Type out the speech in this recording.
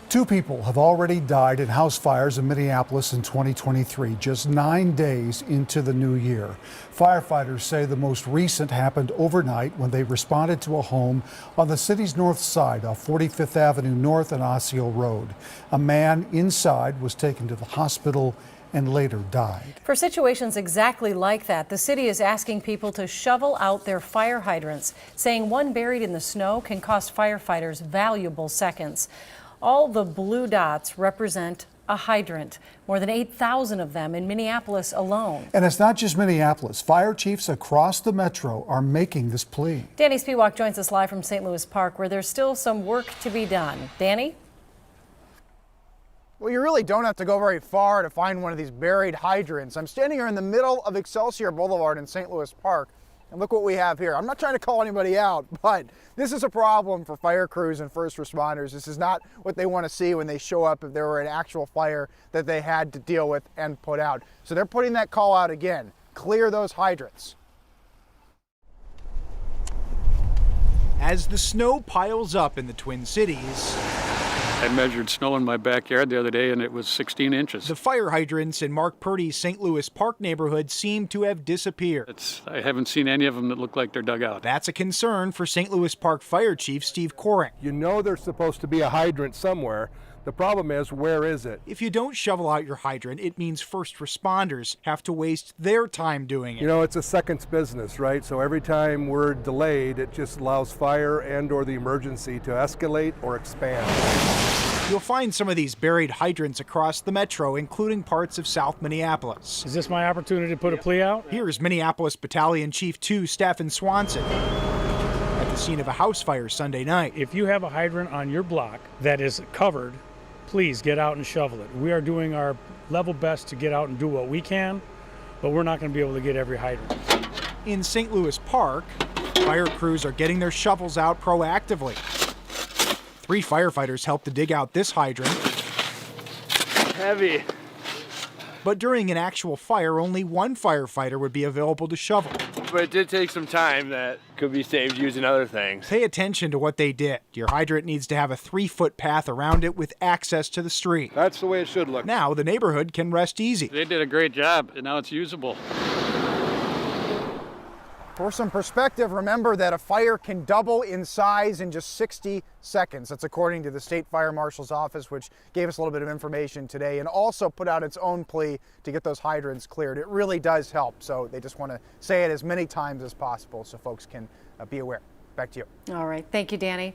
Two people have already died in house fires in Minneapolis in 2023, just 9 days into the new year. Firefighters say the most recent happened overnight when they responded to a home on the city's north side off 45th Avenue North and Osseo Road. A man inside was taken to the hospital and later died. For situations exactly like that, the city is asking people to shovel out their fire hydrants, saying one buried in the snow can cost firefighters valuable seconds. All the blue dots represent a hydrant, more than 8,000 of them in Minneapolis alone. And it's not just Minneapolis. Fire chiefs across the metro are making this plea. Danny Spiewak joins us live from St. Louis Park, where there's still some work to be done. Danny? Well, you really don't have to go very far to find one of these buried hydrants. I'm standing here in the middle of Excelsior Boulevard in St. Louis Park, and look what we have here. I'm not trying to call anybody out, but this is a problem for fire crews and first responders. This is not what they want to see when they show up if there were an actual fire that they had to deal with and put out. So they're putting that call out again. Clear those hydrants. As the snow piles up in the Twin Cities, I measured snow in my backyard the other day and it was 16 inches. the fire hydrants in Mark Purdy's St. Louis Park neighborhood seem to have disappeared. I haven't seen any of them that look like they're dug out. That's a concern for St. Louis Park Fire Chief Steve Coring. You know there's supposed to be a hydrant somewhere. The problem is, where is it? If you don't shovel out your hydrant, it means first responders have to waste their time doing it. You know, it's a seconds business, right? So every time we're delayed, it just allows fire and or the emergency to escalate or expand. You'll find some of these buried hydrants across the metro, including parts of South Minneapolis. Is this my opportunity to put a plea out? Here's Minneapolis Battalion Chief 2 Stephen Swanson at the scene of a house fire Sunday night. If you have a hydrant on your block that is covered, please get out and shovel it. We are doing our level best to get out and do what we can, but we're not going to be able to get every hydrant. In St. Louis Park, fire crews are getting their shovels out proactively. 3 firefighters helped to dig out this hydrant. Heavy. But during an actual fire, only one firefighter would be available to shovel. But it did take some time that could be saved using other things. Pay attention to what they did. Your hydrant needs to have a 3-foot path around it with access to the street. That's the way it should look. Now the neighborhood can rest easy. They did a great job and now it's usable. For some perspective, remember that a fire can double in size in just 60 seconds. That's according to the State Fire Marshal's Office, which gave us a little bit of information today and also put out its own plea to get those hydrants cleared. It really does help, so they just want to say it as many times as possible so folks can be aware. Back to you. All right. Thank you, Danny.